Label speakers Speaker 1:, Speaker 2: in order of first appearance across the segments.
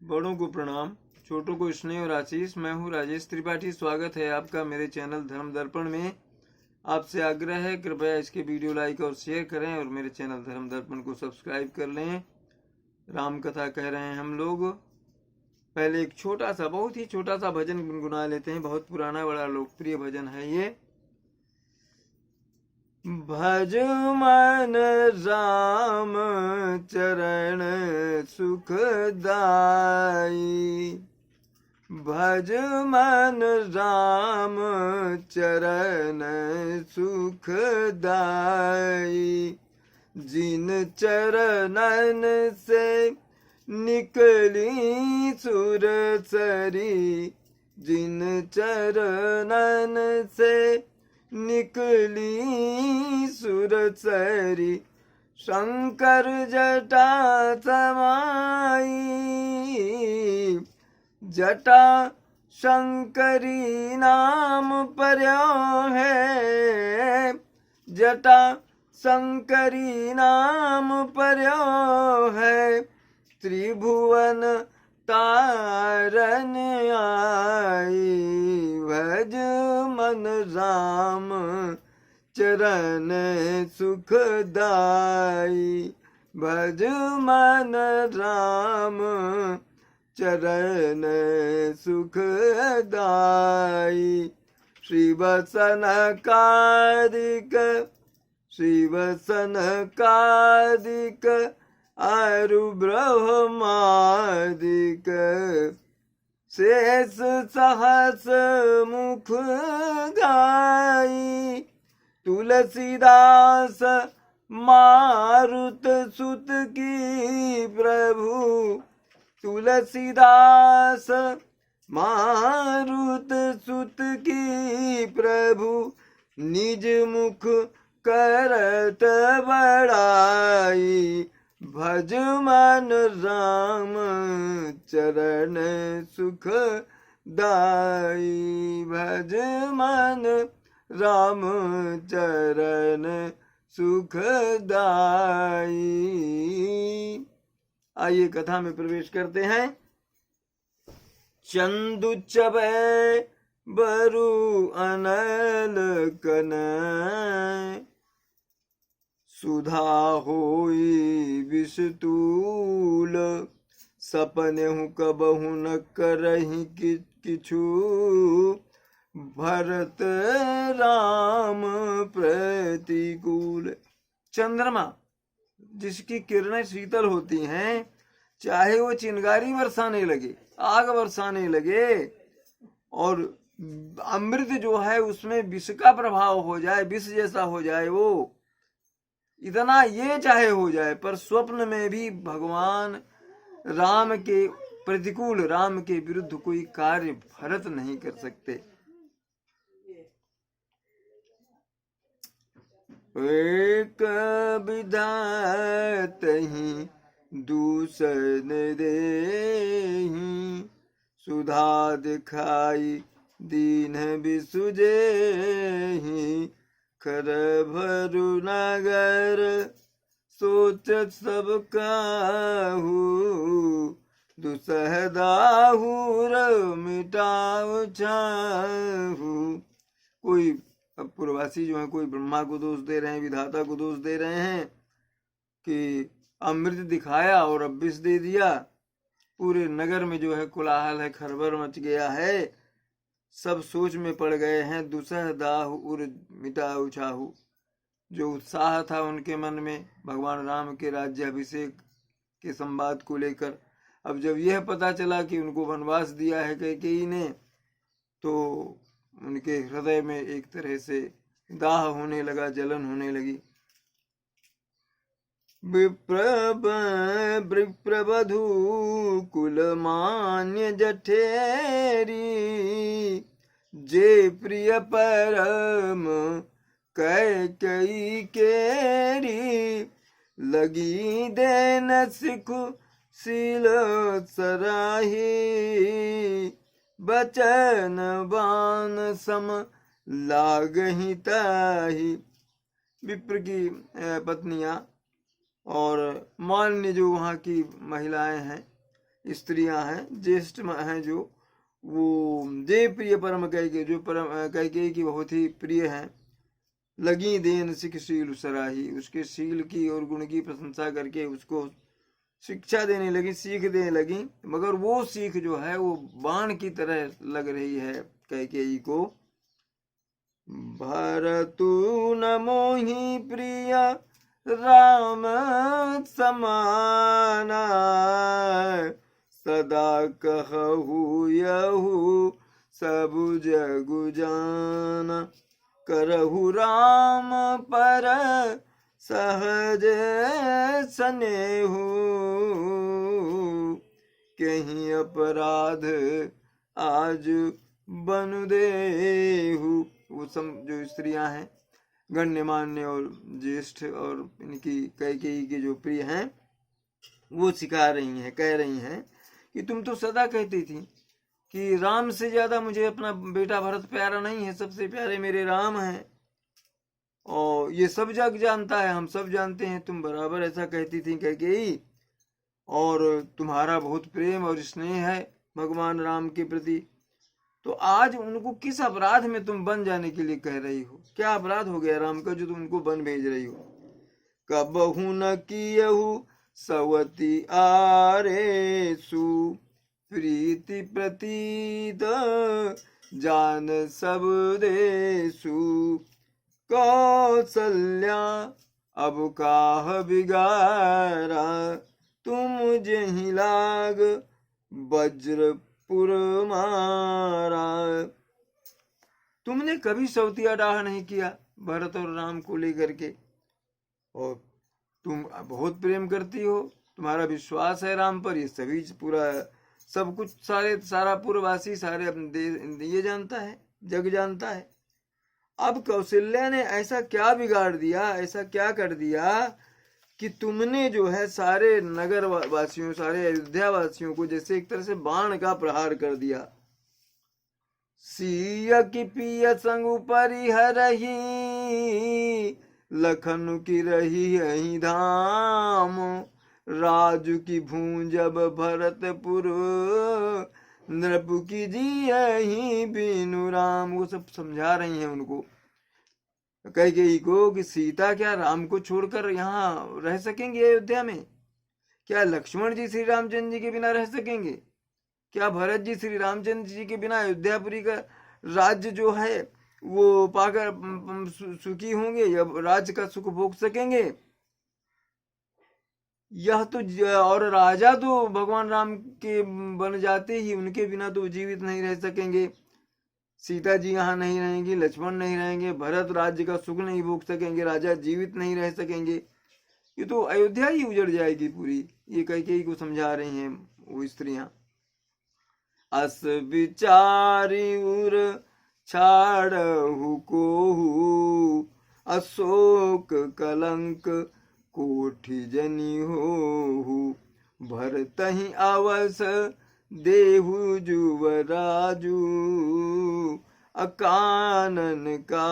Speaker 1: बड़ों को प्रणाम, छोटों को स्नेह और आशीष। मैं हूँ राजेश त्रिपाठी। स्वागत है आपका मेरे चैनल धर्म दर्पण में। आपसे आग्रह है कृपया इसके वीडियो लाइक और शेयर करें और मेरे चैनल धर्म दर्पण को सब्सक्राइब कर लें। राम कथा कह रहे हैं हम लोग। पहले एक छोटा सा, बहुत ही छोटा सा भजन गुनगुना लेते हैं। बहुत पुराना, बड़ा लोकप्रिय भजन है ये। भज मन राम चरण सुखदाई, भज मन राम चरण सुखदाई। जिन चरणन से निकली सुरसरी, जिन चरणन से निकली सुरसरी, शंकर जटा समाई। जटा शंकरी नाम पर्यो है, जटा शंकरी नाम पर्यो है। त्रिभुवन तारन आई, भज मन राम चरण सुखदाई, भज मन राम चरण सुखदाई। श्रीवसन कादिक, श्रीवसनकादिक आरु ब्रह्मादिक, शेष सहस मुख गाई। तुलसीदास मारुत सुत की प्रभु, तुलसीदास मारुत सुत की प्रभु, निज मुख करत बड़ाई। भज मन राम चरण सुखदाई, भज मन राम चरण सुखदाई। आइए कथा में प्रवेश करते हैं। चंदु चबै बरु अनल कनैय, सुधा होई विषतूल। सपनेहु कबहु न करहि किछु, भरत राम प्रतिकूल। चंद्रमा जिसकी किरणें शीतल होती हैं, चाहे वो चिंगारी बरसाने लगे, आग बरसाने लगे, और अमृत जो है उसमें विष का प्रभाव हो जाए, विष जैसा हो जाए, वो इतना ये चाहे हो जाए, पर स्वप्न में भी भगवान राम के प्रतिकूल, राम के विरुद्ध कोई कार्य भरत नहीं कर सकते। एक विधातहि दूषण देहि, सुधा दिखाई दीन बिसुजेहि। खर भरु नगर सोचत सब काहू, दुसह दाहुर मिटाऊ छाहू। कोई पूर्ववासी जो है, कोई ब्रह्मा को दोष दे रहे हैं, विधाता को दोष दे रहे हैं कि अमृत दिखाया और अब विष दे दिया। पूरे नगर में जो है कोलाहल है, खरबर मच गया है, सब सोच में पड़ गए हैं। दुसह दाहु उर मिटाऊ छाहू। जो उत्साह था उनके मन में भगवान राम के राज्याभिषेक के संवाद को लेकर, अब जब यह पता चला कि उनको वनवास दिया है कैकेयी ने, तो उनके हृदय में एक तरह से दाह होने लगा, जलन होने लगी। विप्रवधू कुल मान्य जठेरी, जे प्रिय परम कैकेयी केरी। लगी देन सिखु शील सराही, बचन बान सम लागहि ताहि। विप्र की पत्नियां और मान्य जो वहाँ की महिलाएं हैं, स्त्रियां हैं, ज्येष्ठ हैं जो, वो देव प्रिय परम कैकेयी, जो परम कैकेयी की बहुत ही प्रिय हैं, लगी देन सिख शील सराही, उसके शील की और गुण की प्रशंसा करके उसको शिक्षा देने लगी, सीख देने लगी। मगर वो सीख जो है वो बाण की तरह लग रही है कैकेयी को। भरतु न मोहि प्रिय राम समाना, सदा कहु यहु सब जगु जाना, करहु राम पर सहज स्नेहु, कहीं अपराध आज बनु देहु। वो सब जो स्त्रियां हैं गण्यमान्य और ज्येष्ठ और इनकी कैकेयी के जो प्रिय हैं, वो सिखा रही हैं, कह रही हैं कि तुम तो सदा कहती थी कि राम से ज्यादा मुझे अपना बेटा भरत प्यारा नहीं है, सबसे प्यारे मेरे राम हैं, और ये सब जग जानता है, हम सब जानते हैं, तुम बराबर ऐसा कहती थी कैकेयी, और तुम्हारा बहुत प्रेम और स्नेह है भगवान राम के प्रति, तो आज उनको किस अपराध में तुम बन जाने के लिए कह रही हो? क्या अपराध हो गया राम का जो तुम उनको बन भेज रही हो? कबहु न कियहु सवती आरेसु, प्रीति प्रतीत जान सब देसु, कौसल्या अब काह बिगारा, तुम जही लाग वज्रपुर मारा। तुमने कभी सवतिया डाह नहीं किया भरत और राम को लेकर के, और तुम बहुत प्रेम करती हो, तुम्हारा विश्वास है राम पर, ये सभी पूरा सब कुछ सारा पूर्ववासी सारे ये जानता है, जग जानता है। अब कौशल्या ने ऐसा क्या बिगाड़ दिया, ऐसा क्या कर दिया कि तुमने जो है सारे नगर वासियों, सारे अयोध्या वासियों को जैसे एक तरह से बाण का प्रहार कर दिया। सिया की पिया संग परिहरही, लखन की रही यही धाम, राजू की भूंजब भरतपुर, नृपु की जी यही बिनु राम। वो सब समझा रही हैं उनको, कैकेयी को, कि सीता क्या राम को छोड़कर यहाँ रह सकेंगे अयोध्या में? क्या लक्ष्मण जी श्री रामचंद्र जी के बिना रह सकेंगे? क्या भरत जी श्री रामचंद्र जी के बिना अयोध्यापुरी का राज्य जो है वो पाकर सुखी होंगे, या राज्य का सुख भोग सकेंगे? यह तो और राजा तो भगवान राम के बन जाते ही उनके बिना तो जीवित नहीं रह सकेंगे। सीता जी यहाँ नहीं रहेंगी, लक्ष्मण नहीं रहेंगे, भरत राज्य का सुख नहीं भोग सकेंगे, राजा जीवित नहीं रह सकेंगे, ये तो अयोध्या ही उजड़ जाएगी पूरी। ये कैकेयी को समझा रही हैं वो स्त्रियां। अस विचारी उर छाड़हु कोहु, अशोक कलंक कोठि जनी होहु, भरतहि अवस देहु जुवराजू, अकानन का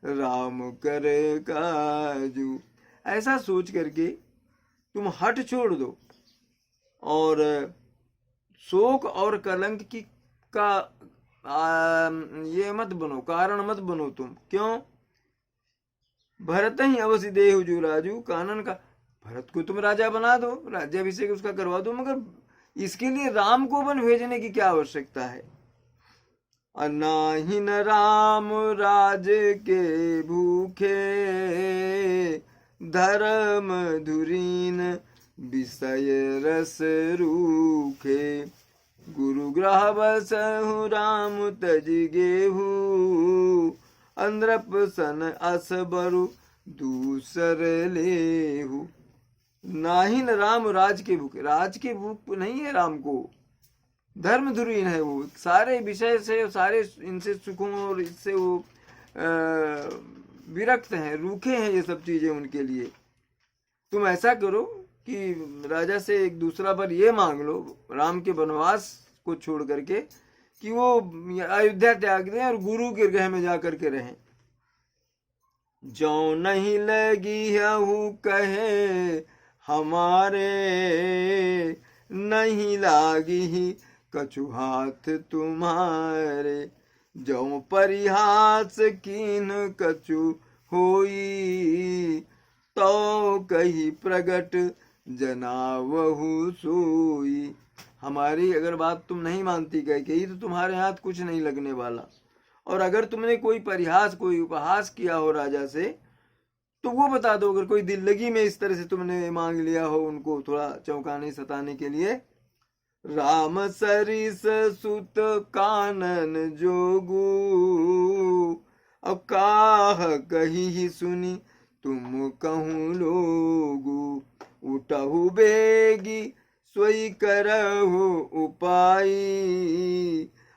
Speaker 1: राम करे काजू। ऐसा सोच करके तुम हट छोड़ दो और शोक और कलंक की का ये मत बनो, कारण मत बनो तुम। क्यों? भरत ही अवश्य देहु जुवराजू, कानन का, भरत को तुम राजा बना दो, राज्याभिषेक उसका करवा दो, मगर इसके लिए राम को वन भेजने की क्या आवश्यकता है? अनाहिन राम राज के भूखे, धर्म धुरीन विषय रस रूखे, गुरु ग्रह बसहु राम तज गेहू, अंद्रप सन असबरु दूसर लेहू। नाहिन राम राज के भूख, राज के भूख नहीं है राम को, धर्म धुरीन है वो, सारे विषय से, सारे इनसे सुखों और इससे वो विरक्त हैं, रूखे हैं ये सब चीजें उनके लिए। तुम ऐसा करो कि राजा से एक दूसरा पर ये मांग लो, राम के वनवास को छोड़ करके, कि वो अयोध्या त्याग दें और गुरु के गृह में जाकर के रहें। जो नहीं लगी हूँ कहे हमारे, नहीं लागी कछु हाथ तुम्हारे। जो परिहास कीन कछु होई, तो कही प्रगट जनावहु सोई। हमारी अगर बात तुम नहीं मानती कैकेयी तो तुम्हारे हाथ कुछ नहीं लगने वाला। और अगर तुमने कोई परिहास कोई उपहास किया हो राजा से तो वो बता दो। अगर कोई दिल लगी में इस तरह से तुमने मांग लिया हो उनको थोड़ा चौंकाने सताने के लिए। राम सरिस सुत कानन जोगू, अब काह कही ही सुनी तुम कहूँ लोगू। उठहु बेगी सोई करहु उपाय,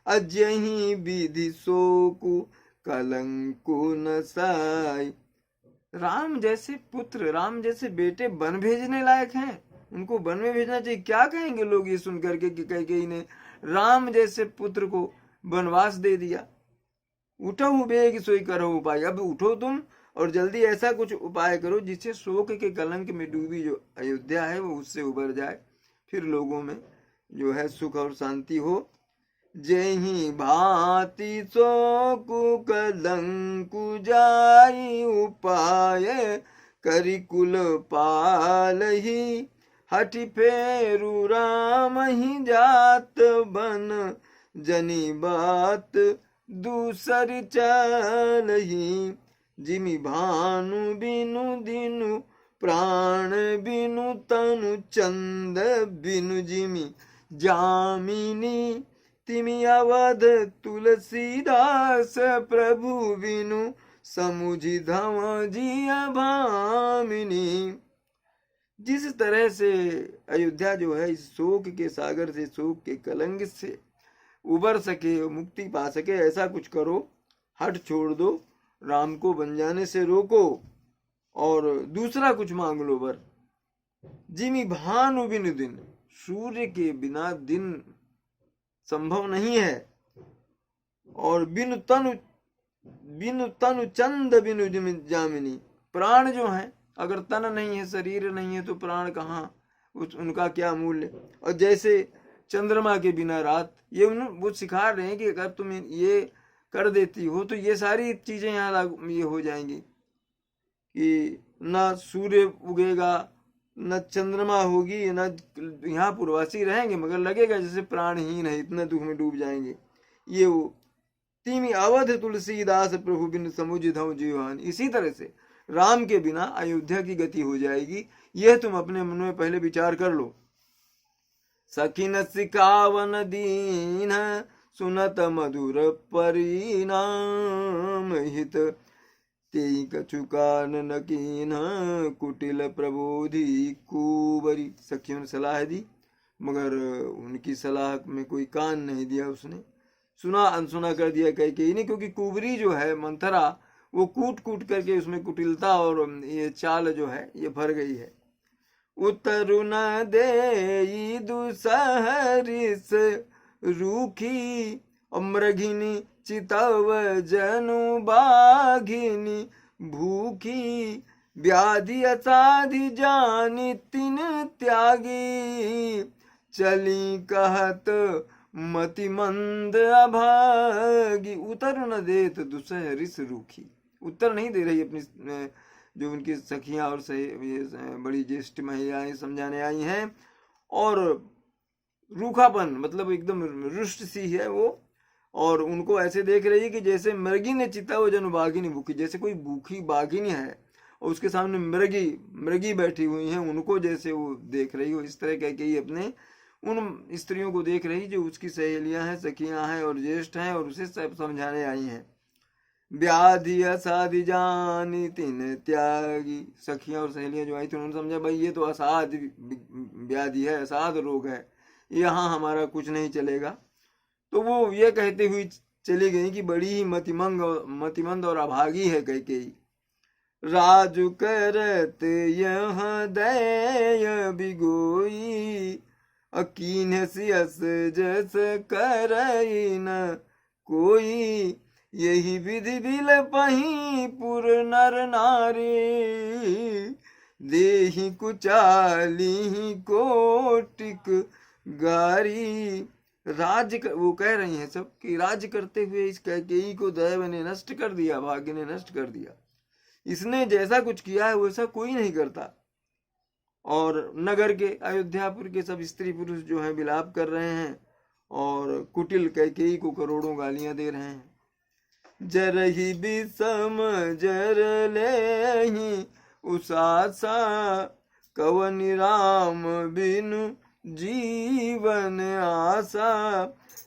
Speaker 1: अजहि विधि सोकु कलंकु नसाई। राम जैसे पुत्र राम जैसे बेटे वन भेजने लायक हैं, उनको वन में भेजना चाहिए। क्या कहेंगे लोग ये सुन करके कि कैकेयी ने राम जैसे पुत्र को वनवास दे दिया। उठो बेग सोई करो उपाय, अब उठो तुम और जल्दी ऐसा कुछ उपाय करो जिससे शोक के कलंक में डूबी जो अयोध्या है वो उससे उबर जाए, फिर लोगों में जो है सुख और शांति हो। जेहि भांति शोकु कलंकु जाई, उपाय करि कुल पालही। हठि फेरु राम ही जात बन, जनी बात दूसरी चलही। जिमि भानु बिनु दिनु प्राण बिनु तनु चंद बिनु, जिमि जामिनी तिमि अवध तुलसीदास। प्रभु बिनु समुझि धम जिया भामिनी। जिस तरह से अयोध्या जो है इस शोक के सागर से शोक के कलंक से उबर सके मुक्ति पा सके ऐसा कुछ करो। हट छोड़ दो, राम को बन जाने से रोको और दूसरा कुछ मांग लो वर। जिमि भानु बिनु दिन, सूर्य के बिना दिन संभव नहीं है। और बिनु तनु चंद बिनु जामिनी, प्राण जो है अगर तन नहीं है शरीर नहीं है तो प्राण कहाँ, उनका क्या मूल्य। और जैसे चंद्रमा के बिना रात, ये वो सिखा रहे हैं कि अगर तुम ये कर देती हो तो ये सारी चीजें यहाँ ये हो जाएंगी कि न सूर्य उगेगा न चंद्रमा होगी न यहाँ पूर्ववासी रहेंगे, मगर लगेगा जैसे प्राणहीन है, इतने दुख में डूब जाएंगे। ये वो तिमि अवध तुलसीदास प्रभु बिन समुझ धम जीवान। इसी तरह से राम के बिना अयोध्या की गति हो जाएगी। यह तुम अपने मन में पहले विचार कर लो। सखिन सिकावन दीन सुनत मधुर परिणाम, हित तेई कछु कान नकीन कुटिल प्रबोधि कुबरी। सखियों ने सलाह दी मगर उनकी सलाह में कोई कान नहीं दिया, उसने सुना अनसुना कर दिया कैकेयी ने। क्योंकि कुबरी जो है मंथरा वो कूट कूट करके उसमें कुटिलता और ये चाल जो है ये भर गई है। उतरु न देई दुसहरिस रूखी, मृगिनी चितव जनु बाघिनी भूखी। व्याधि असाधि जानी तिन त्यागी, चली कहत मति मंद अभागी। उतर न देत दुसहरिस रूखी, उत्तर नहीं दे रही अपनी जो उनकी सखियां और ये बड़ी ज्येष्ठ महिलाएं समझाने आई हैं। और रूखापन मतलब एकदम रुष्ट सी है वो, और उनको ऐसे देख रही है कि जैसे मृगी ने चिता वो जन बाघिनी भूखी, जैसे कोई भूखी बाघिनी है और उसके सामने मृगी बैठी हुई हैं, उनको जैसे वो देख रही हो। इस तरह कैकेयी अपने उन स्त्रियों को देख रही जो उसकी सहेलियां हैं, सखियां हैं और ज्येष्ठ हैं, और उसे सब समझाने आई हैं। व्याधि असाधि जानी तिन त्यागी, सखियां और सहेलियां जो आई थी उन्होंने समझा भाई ये तो असाध व्याधि है, असाध रोग है, यहाँ हमारा कुछ नहीं चलेगा। तो वो ये कहते हुई चली गई कि बड़ी ही मतिमंद और अभागी है कैकेयी। राजु करत यह दय बिगोई, अकीन सियस जस करई न कोई। यही विधि बिल पही पुर नर नारी, देहि कुचाली कोटिक गारी। वो कह रही हैं सब कि राज्य करते हुए इस कैकेयी को दैव ने नष्ट कर दिया, भाग्य ने नष्ट कर दिया। इसने जैसा कुछ किया है वैसा कोई नहीं करता। और नगर के अयोध्यापुर के सब स्त्री पुरुष जो हैं विलाप कर रहे हैं और कुटिल कैकेयी को करोड़ों गालियां दे रहे हैं। जरहि विषम जर लेहि उषासा, कवन राम बिनु जीवन आशा।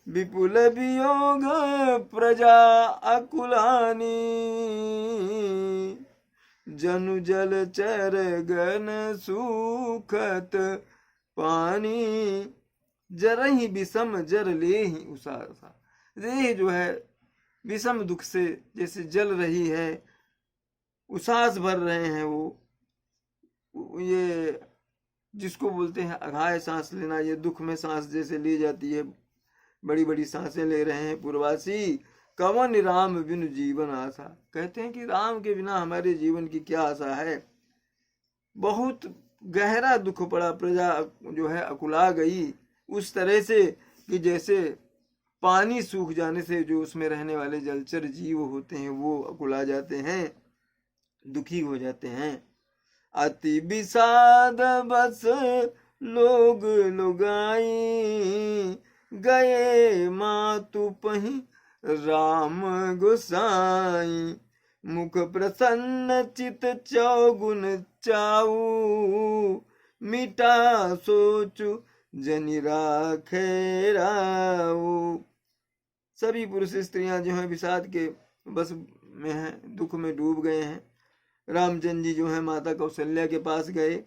Speaker 1: विपुल वियोग प्रजा अकुलानी, जनु जल चर गन सुखत पानी। जरहि विषम जर लेहि उषासा, देह जो है विषम दुख से जैसे जल रही है, उसास भर रहे हैं वो ये जिसको बोलते हैं अघाय सांस लेना, ये दुख में सांस जैसे ली जाती है, बड़ी बड़ी सांसें ले रहे हैं पूर्ववासी। कवन राम बिनु जीवन आशा, कहते हैं कि राम के बिना हमारे जीवन की क्या आशा है। बहुत गहरा दुख पड़ा, प्रजा जो है अकुला गई उस तरह से कि जैसे पानी सूख जाने से जो उसमें रहने वाले जलचर जीव होते हैं वो अकुला जाते हैं, दुखी हो जाते हैं। अति विषाद बस लोग लुगाई, गए मातु पही राम गोसाई। मुख प्रसन्न चित चौगुन चाऊ, मिटा सोचु जनि राखे राऊ। सभी पुरुष स्त्रियां जो हैं विषाद के बस में हैं, दुख में डूब गए हैं। रामचंद्र जी जो है माता कौशल्या के पास गए,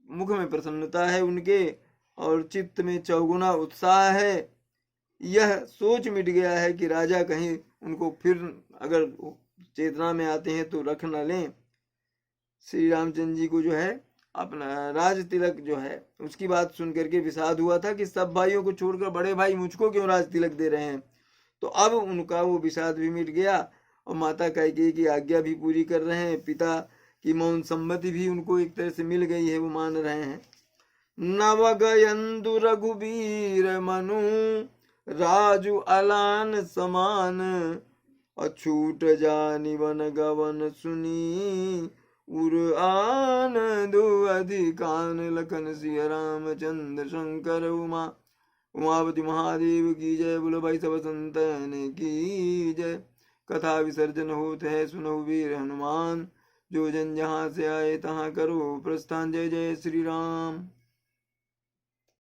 Speaker 1: मुख में प्रसन्नता है उनके और चित्त में चौगुना उत्साह है। यह सोच मिट गया है कि राजा कहीं उनको फिर अगर चेतना में आते हैं तो रख न लें। श्री रामचंद्र जी को जो है अपना राज तिलक जो है उसकी बात सुन करके विषाद हुआ था कि सब भाइयों को छोड़कर बड़े भाई मुझको क्यों राज तिलक दे रहे हैं। तो अब उनका वो विषाद भी मिट गया और माता कैकेयी की आज्ञा भी पूरी कर रहे हैं। पिता की मौन सम्मति भी उनको एक तरह से मिल गई है, वो मान रहे हैं। नवगयंदु रघुबीर मनु, राजू अलान समान। अछूट जानि वन गवन सुनी, उर आनंद अधिकान। लखन सिया रामचंद्र शंकर उमा, उमापति महादेव की जय। बोलो भाई सब संतन की जय। कथा विसर्जन होते है सुनो वीर हनुमान, जो जन जहाँ से आए तहाँ करो प्रस्थान। जय जय श्री राम।